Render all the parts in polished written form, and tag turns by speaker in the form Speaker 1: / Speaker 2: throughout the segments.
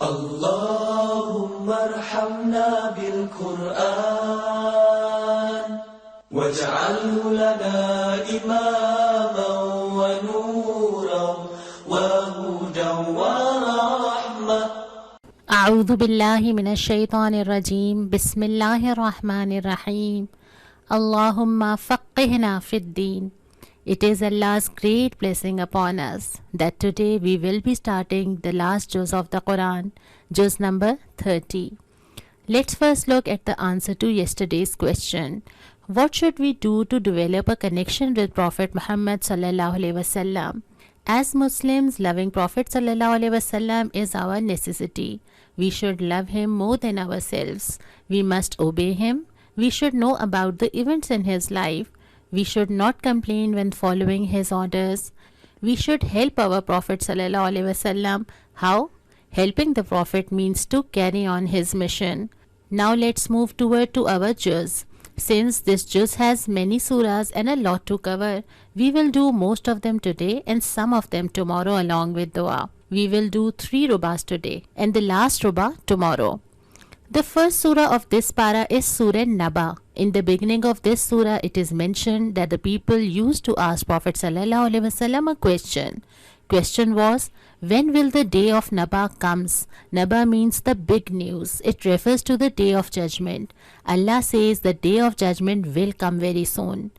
Speaker 1: اللهم ارحمنا بالقرآن واجعله لنا إماما ونورا وهدى ورحمة.
Speaker 2: أعوذ بالله من الشيطان الرجيم. بسم الله الرحمن الرحيم. اللهم فقهنا في الدين. It is Allah's great blessing upon us that today we will be starting the last juz of the Quran, juz number 30. Let's first look at the answer to yesterday's question. What should we do to develop a connection with Prophet Muhammad sallallahu alaihi wasallam? As Muslims, loving Prophet sallallahu alaihi wasallam is our necessity. We should love him more than ourselves. We must obey him. We should know about the events in his life. We should not complain when following his orders. We should help our Prophet sallallahu alaihi wasallam. How? Helping the Prophet means to carry on his mission. Now let's move toward to our juz. Since this juz has many surahs and a lot to cover, we will do most of them today and some of them tomorrow along with dua. We will do 3 rubas today and the last ruba tomorrow. The first surah of this para is Surah An-Naba. In the beginning of this surah, it is mentioned that the people used to ask Prophet sallallahu alaihi wasallam a question. Question was, when will the day of Naba comes? Naba means the big news. It refers to the day of judgment. Allah says the day of judgment will come very soon.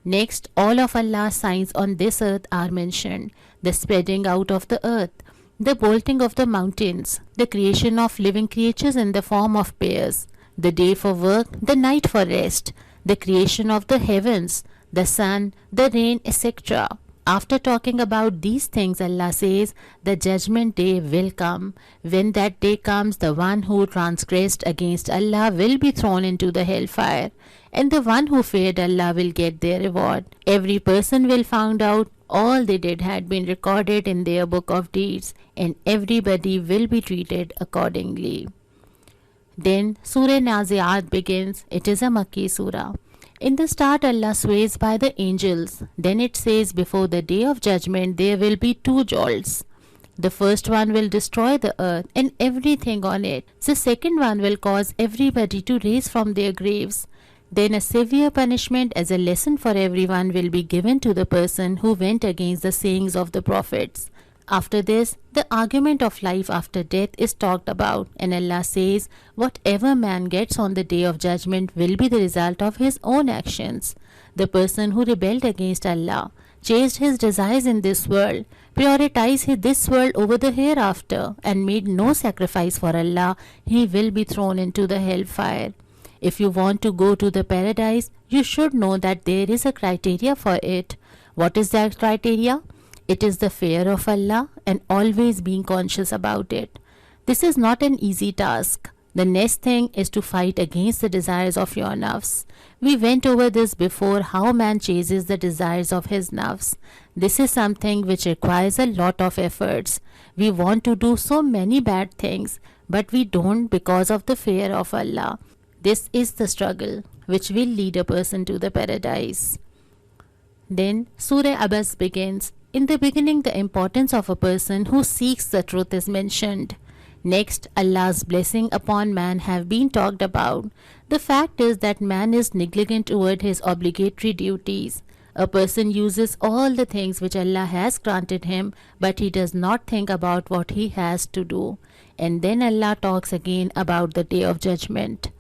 Speaker 2: Next, all of Allah's signs on this earth are mentioned. The spreading out of the earth, the bolting of the mountains, the creation of living creatures in the form of pairs, the day for work, the night for rest, the creation of the heavens, the sun, the rain, etc. After talking about these things, Allah says, the judgment day will come. When that day comes, the one who transgressed against Allah will be thrown into the hellfire, and the one who feared Allah will get their reward. Every person will find out all they did had been recorded in their book of deeds, and everybody will be treated accordingly. Then Surah An-Naazi'aat begins. It is a Makki surah. In the start, Allah swears by the angels. Then it says, before the day of judgment there will be 2 jolts. The first one will destroy the earth and everything on it. The second one will cause everybody to rise from their graves. Then a severe punishment as a lesson for everyone will be given to the person who went against the sayings of the prophets. After this, the argument of life after death is talked about, and Allah says, whatever man gets on the day of judgment will be the result of his own actions. The person who rebelled against Allah, chased his desires in this world, prioritized this world over the hereafter, and made no sacrifice for Allah, he will be thrown into the hellfire. If you want to go to the paradise, you should know that there is a criteria for it. What is that criteria? It is the fear of Allah and always being conscious about it. This is not an easy task. The next thing is to fight against the desires of your nafs. We went over this before, how man chases the desires of his nafs. This is something which requires a lot of efforts. We want to do so many bad things, but we don't because of the fear of Allah. This is the struggle which will lead a person to the paradise. Then Surah Abasa begins. In the beginning, the importance of a person who seeks the truth is mentioned. Next, Allah's blessing upon man have been talked about. The fact is that man is negligent toward his obligatory duties. A person uses all the things which Allah has granted him, but he does not think about what he has to do. And then Allah talks again about the day of judgment.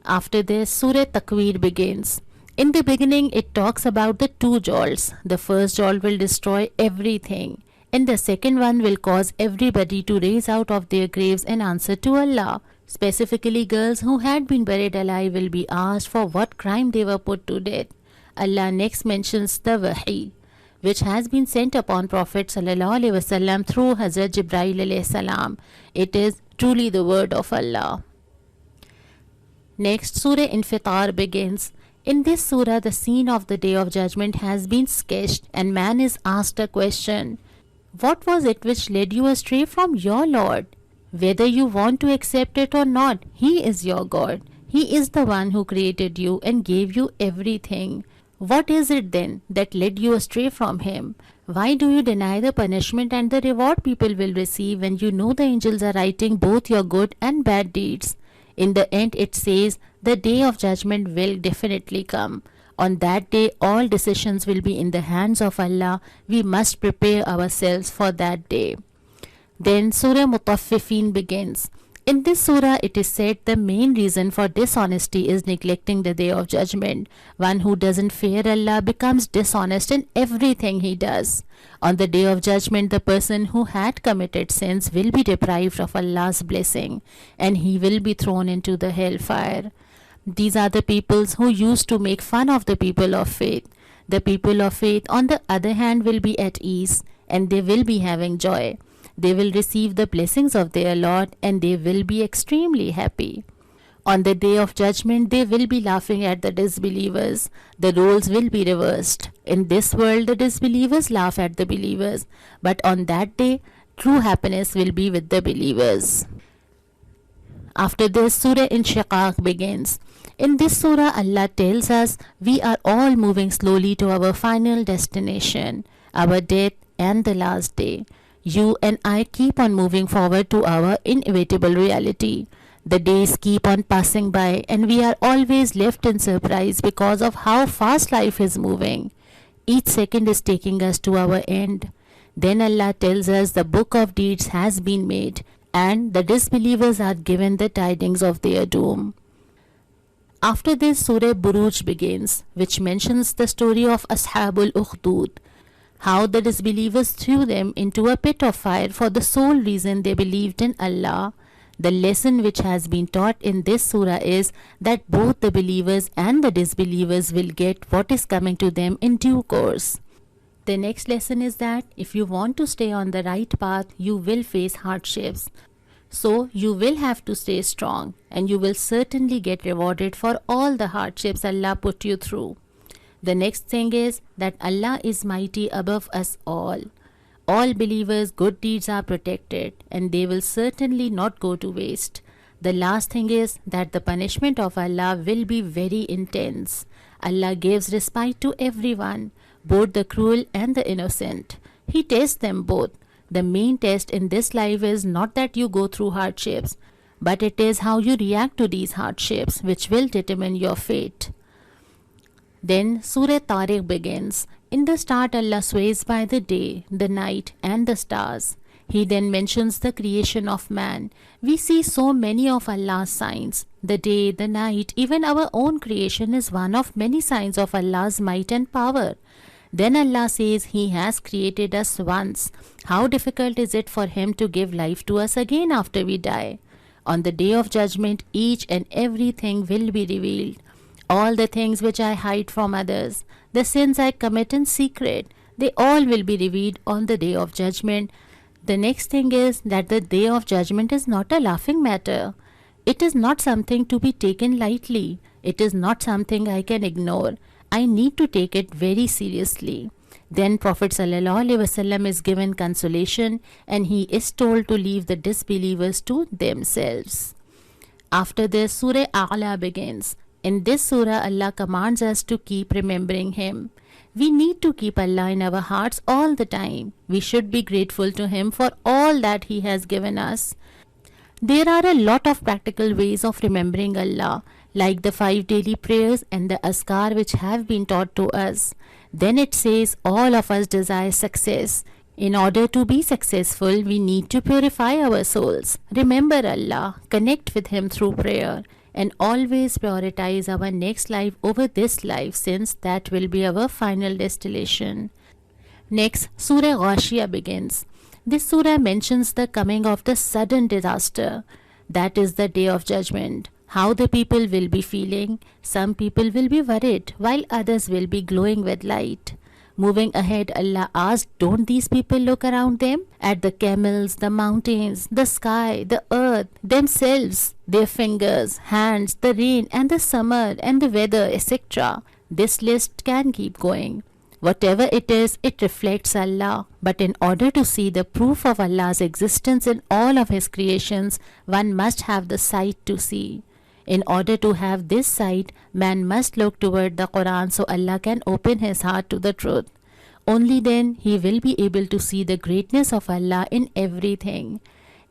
Speaker 2: After this, Surah At-Takweer begins. In the beginning, it talks about the 2 jolts. The first jolt will destroy everything, and the second one will cause everybody to rise out of their graves and answer to Allah. Specifically, girls who had been buried alive will be asked for what crime they were put to death. Allah next mentions the wahi, which has been sent upon Prophet sallallahu alaihi wasallam through Hazrat Jibreel alayhi salam. It is truly the word of Allah. Next, Surah Al-Infitaar begins. In this surah, the scene of the day of judgment has been sketched, and man is asked a question. What was it which led you astray from your Lord? Whether you want to accept it or not, He is your God. He is the one who created you and gave you everything. What is it then that led you astray from him? Why do you deny the punishment and the reward people will receive when you know the angels are writing both your good and bad deeds? In the end it says the day of judgment will definitely come. On that day all decisions will be in the hands of Allah. We must prepare ourselves for that day. Then Surah Al-Mutaffifeen begins. In this surah it is said the main reason for dishonesty is neglecting the day of judgment. One who doesn't fear Allah becomes dishonest in everything he does. On the day of judgment the person who had committed sins will be deprived of Allah's blessing and he will be thrown into the hellfire. These are the peoples who used to make fun of the people of faith. The people of faith on the other hand will be at ease and they will be having joy. They will receive the blessings of their Lord and they will be extremely happy. On the day of judgment, they will be laughing at the disbelievers. The roles will be reversed. In this world, the disbelievers laugh at the believers. But on that day, true happiness will be with the believers. After this, Surah Al-Inshiqaaq begins. In this surah, Allah tells us we are all moving slowly to our final destination, our death and the last day. You and I keep on moving forward to our inevitable reality. The days keep on passing by and we are always left in surprise because of how fast life is moving. Each second is taking us to our end. Then Allah tells us the book of deeds has been made and the disbelievers are given the tidings of their doom. After this, Surah Al-Burooj begins, which mentions the story of Ashabul Ukhdud, how the disbelievers threw them into a pit of fire for the sole reason they believed in Allah. The lesson which has been taught in this surah is that both the believers and the disbelievers will get what is coming to them in due course. The next lesson is that if you want to stay on the right path, you will face hardships. So you will have to stay strong and you will certainly get rewarded for all the hardships Allah put you through. The next thing is that Allah is mighty above us all. All believers' good deeds are protected and they will certainly not go to waste. The last thing is that the punishment of Allah will be very intense. Allah gives respite to everyone, both the cruel and the innocent. He tests them both. The main test in this life is not that you go through hardships, but it is how you react to these hardships which will determine your fate. Then Surah At-Tariq begins. In the start, Allah swears by the day, the night and the stars. He then mentions the creation of man. We see so many of Allah's signs. The day, the night, even our own creation is one of many signs of Allah's might and power. Then Allah says He has created us once. How difficult is it for Him to give life to us again after we die? On the day of judgment, each and everything will be revealed. All the things which I hide from others, the sins I commit in secret, they all will be revealed on the day of judgment. The next thing is that the day of judgment is not a laughing matter. It is not something to be taken lightly. It is not something I can ignore. I need to take it very seriously. Then Prophet ﷺ is given consolation and he is told to leave the disbelievers to themselves. After this, Surah A'la begins. In this surah, Allah commands us to keep remembering Him. We need to keep Allah in our hearts all the time. We should be grateful to Him for all that He has given us. There are a lot of practical ways of remembering Allah, like the 5 daily prayers and the azkar which have been taught to us. Then it says all of us desire success. In order to be successful, we need to purify our souls. Remember Allah, connect with Him through prayer, and always prioritize our next life over this life, since that will be our final destination. Next, Surah Ghashiyah begins. This surah mentions the coming of the sudden disaster. That is the day of judgment. How the people will be feeling. Some people will be worried, while others will be glowing with light. Moving ahead, Allah asked, don't these people look around them? At the camels, the mountains, the sky, the earth, themselves, their fingers, hands, the rain and the summer and the weather, etc. This list can keep going. Whatever it is, it reflects Allah. But in order to see the proof of Allah's existence in all of His creations, one must have the sight to see. In order to have this sight, man must look toward the Quran so Allah can open his heart to the truth. Only then he will be able to see the greatness of Allah in everything.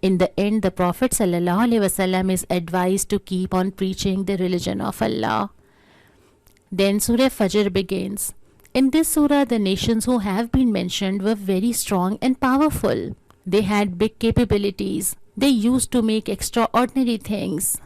Speaker 2: In the end, the Prophet ﷺ is advised to keep on preaching the religion of Allah. Then Surah Fajr begins. In this surah, the nations who have been mentioned were very strong and powerful. They had big capabilities. They used to make extraordinary things.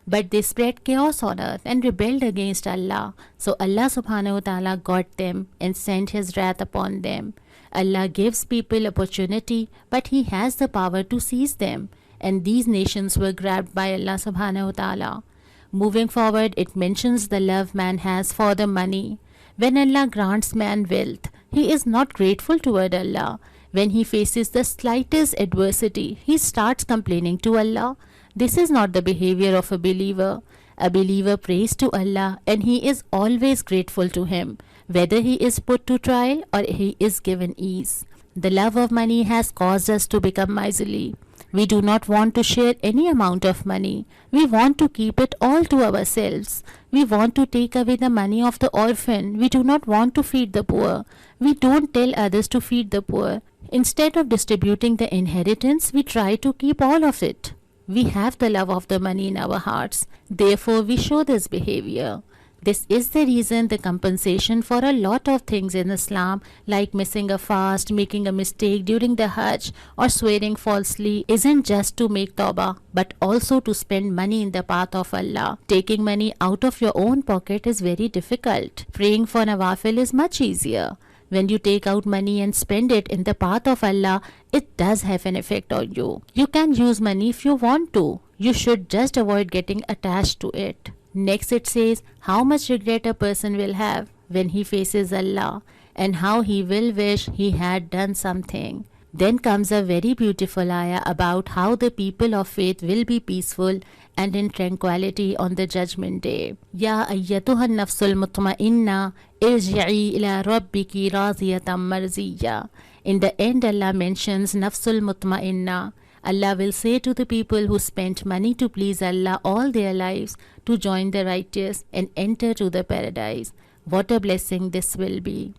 Speaker 2: But they spread chaos on earth and rebelled against Allah. So Allah subhanahu wa ta'ala got them and sent his wrath upon them. Allah gives people opportunity, but he has the power to seize them. And these nations were grabbed by Allah subhanahu wa ta'ala. Moving forward, it mentions the love man has for the money. When Allah grants man wealth, he is not grateful toward Allah. When he faces the slightest adversity, he starts complaining to Allah. This is not the behavior of a believer. A believer prays to Allah and he is always grateful to him, whether he is put to trial or he is given ease. The love of money has caused us to become miserly. We do not want to share any amount of money. We want to keep it all to ourselves. We want to take away the money of the orphan. We do not want to feed the poor. We don't tell others to feed the poor. Instead of distributing the inheritance, we try to keep all of it. We have the love of the money in our hearts. Therefore, we show this behavior. This is the reason the compensation for a lot of things in Islam, like missing a fast, making a mistake during the Hajj, or swearing falsely, isn't just to make tawbah, but also to spend money in the path of Allah. Taking money out of your own pocket is very difficult. Praying for nawafil is much easier. When you take out money and spend it in the path of Allah, it does have an effect on you. You can use money if you want to. You should just avoid getting attached to it. Next it says how much regret a person will have when he faces Allah and how he will wish he had done something. Then comes a very beautiful ayah about how the people of faith will be peaceful and in tranquility on the judgment day. Ya ayyatuhan nafsul mutma'inna irji'i ila rabbiki radiyatan marziyya. In the end, Allah mentions nafsul mutma'inna. Allah will say to the people who spent money to please Allah all their lives to join the righteous and enter to the paradise. What a blessing this will be.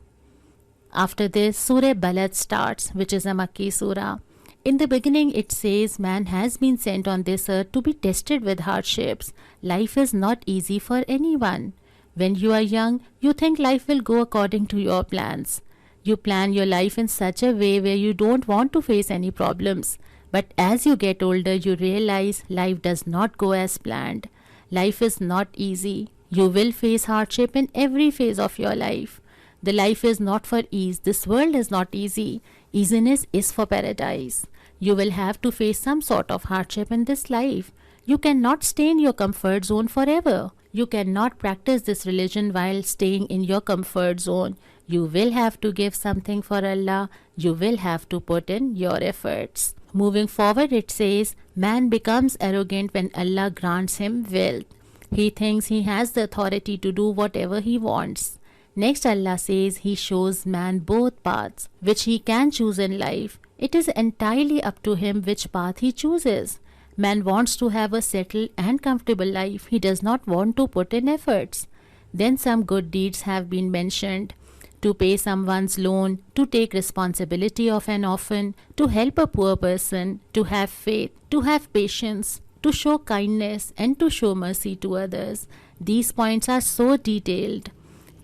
Speaker 2: After this, Surah Balad starts, which is a Makki surah. In the beginning, it says man has been sent on this earth to be tested with hardships. Life is not easy for anyone. When you are young, you think life will go according to your plans. You plan your life in such a way where you don't want to face any problems. But as you get older, you realize life does not go as planned. Life is not easy. You will face hardship in every phase of your life. The life is not for ease. This world is not easy. Easiness is for paradise. You will have to face some sort of hardship in this life. You cannot stay in your comfort zone forever. You cannot practice this religion while staying in your comfort zone. You will have to give something for Allah. You will have to put in your efforts. Moving forward, it says, man becomes arrogant when Allah grants him wealth. He thinks he has the authority to do whatever he wants. Next, Allah says he shows man both paths, which he can choose in life. It is entirely up to him which path he chooses. Man wants to have a settled and comfortable life. He does not want to put in efforts. Then some good deeds have been mentioned. To pay someone's loan, to take responsibility of an orphan, to help a poor person, to have faith, to have patience, to show kindness and to show mercy to others. These points are so detailed.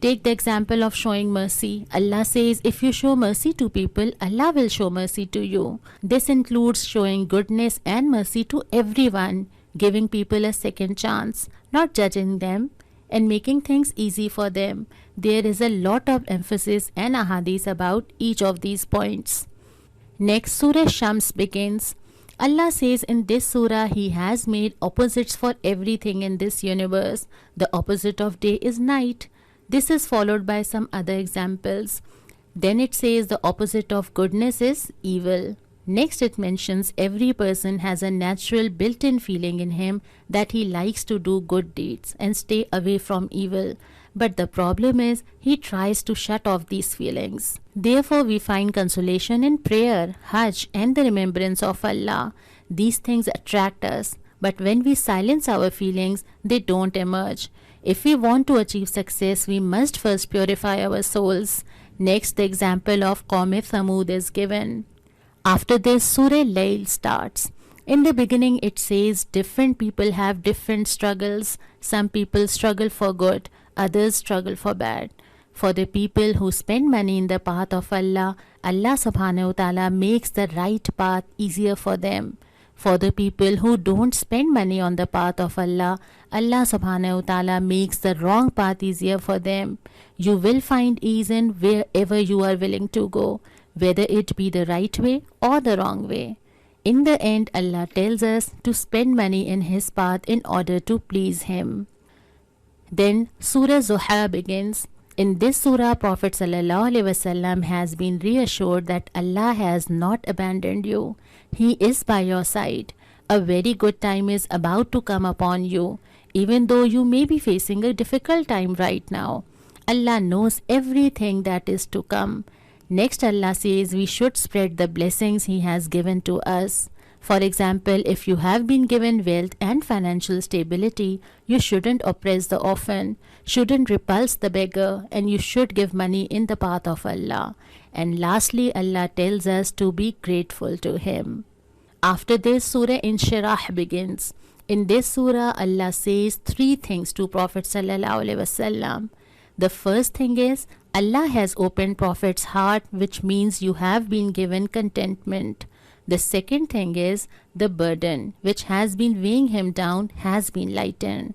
Speaker 2: Take the example of showing mercy. Allah says if you show mercy to people, Allah will show mercy to you. This includes showing goodness and mercy to everyone, giving people a second chance, not judging them, and making things easy for them. There is a lot of emphasis and ahadith about each of these points. Next, Surah Shams begins. Allah says in this surah he has made opposites for everything in this universe. The opposite of day is night. This is followed by some other examples. Then it says the opposite of goodness is evil. Next it mentions every person has a natural built-in feeling in him that he likes to do good deeds and stay away from evil. But the problem is he tries to shut off these feelings. Therefore we find consolation in prayer, Hajj and the remembrance of Allah. These things attract us. But when we silence our feelings, they don't emerge. If we want to achieve success, we must first purify our souls. Next, the example of Qawm Thamud is given. After this, Surah Lail starts. In the beginning, it says different people have different struggles. Some people struggle for good, others struggle for bad. For the people who spend money in the path of Allah, Allah subhanahu wa ta'ala makes the right path easier for them. For the people who don't spend money on the path of Allah, Allah subhanahu wa ta'ala makes the wrong path easier for them. You will find ease in wherever you are willing to go, whether it be the right way or the wrong way. In the end, Allah tells us to spend money in His path in order to please Him. Then Surah Az-Zuha begins. In this surah, Prophet ﷺ has been reassured that Allah has not abandoned you. He is by your side. A very good time is about to come upon you, even though you may be facing a difficult time right now. Allah knows everything that is to come. Next, Allah says we should spread the blessings He has given to us. For example, if you have been given wealth and financial stability, you shouldn't oppress the orphan, shouldn't repulse the beggar, and you should give money in the path of Allah. And lastly, Allah tells us to be grateful to Him. After this, Surah Al-Inshiqaaq begins. In this surah, Allah says three things to Prophet ﷺ. The first thing is, Allah has opened Prophet's heart, which means you have been given contentment. The second thing is, the burden which has been weighing him down has been lightened.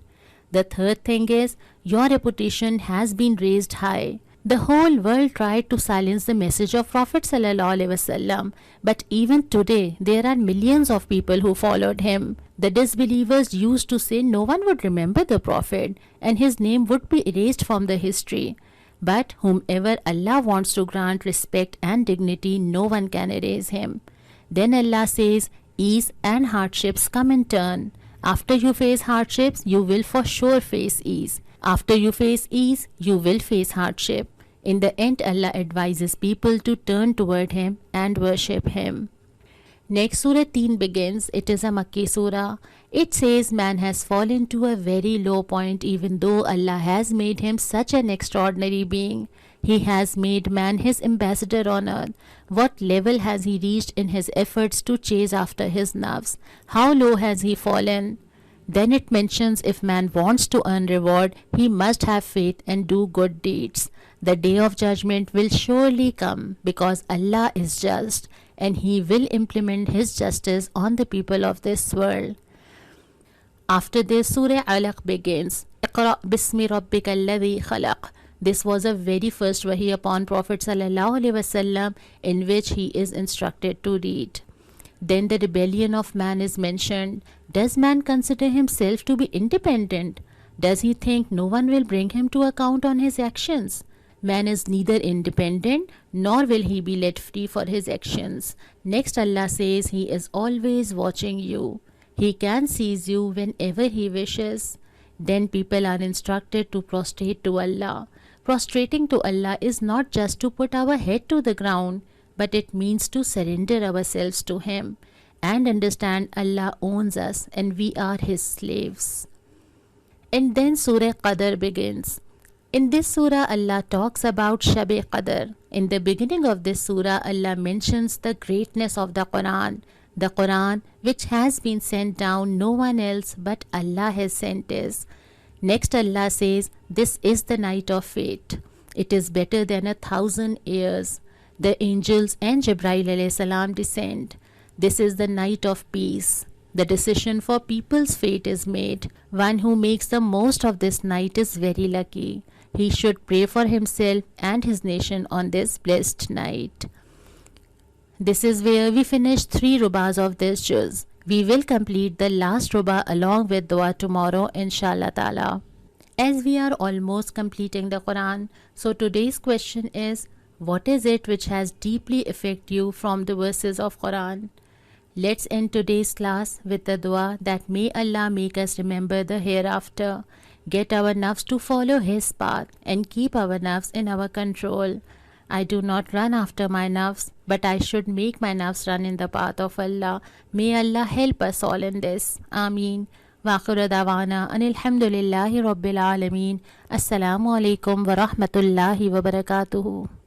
Speaker 2: The third thing is, your reputation has been raised high. The whole world tried to silence the message of Prophet ﷺ, but even today there are millions of people who followed him. The disbelievers used to say no one would remember the Prophet and his name would be erased from the history. But whomever Allah wants to grant respect and dignity, no one can erase him. Then Allah says, ease and hardships come in turn. After you face hardships, you will for sure face ease. After you face ease, you will face hardship. In the end, Allah advises people to turn toward Him and worship Him. Next, Surah 13 begins. It is a Makki surah. It says man has fallen to a very low point even though Allah has made him such an extraordinary being. He has made man His ambassador on earth. What level has he reached in his efforts to chase after his nafs? How low has he fallen? Then it mentions if man wants to earn reward, he must have faith and do good deeds. The day of judgment will surely come because Allah is just and He will implement His justice on the people of this world. After this, Surah Alaq begins. Iqra bismi rabbika alladhi khalaq. This was a very first wahi upon Prophet ﷺ in which he is instructed to read. Then the rebellion of man is mentioned. Does man consider himself to be independent? Does he think no one will bring him to account on his actions? Man is neither independent nor will he be let free for his actions. Next, Allah says He is always watching you. He can seize you whenever He wishes. Then people are instructed to prostrate to Allah. Prostrating to Allah is not just to put our head to the ground, but it means to surrender ourselves to Him and understand Allah owns us and we are His slaves. And then Surah Qadr begins. In this surah, Allah talks about Shab-e Qadr. In the beginning of this surah, Allah mentions the greatness of the Quran which has been sent down, no one else but Allah has sent it. Next, Allah says, this is the night of fate. It is better than 1,000 years. The angels and Jibreel alayhi salam descend. This is the night of peace. The decision for people's fate is made. One who makes the most of this night is very lucky. He should pray for himself and his nation on this blessed night. This is where we finish 3 rubas of this juz. We will complete the last ruba along with dua tomorrow, inshallah ta'ala. As we are almost completing the Quran, so today's question is, what is it which has deeply affected you from the verses of Quran? Let's end today's class with the dua that may Allah make us remember the hereafter, get our nafs to follow His path and keep our nafs in our control. I do not run after my nafs, but I should make my nafs run in the path of Allah. May Allah help us all in this. Ameen. Wa akhiru dawana anil hamdulillahi rabbil alameen. Assalamu alaikum wa rahmatullahi wa barakatuhu.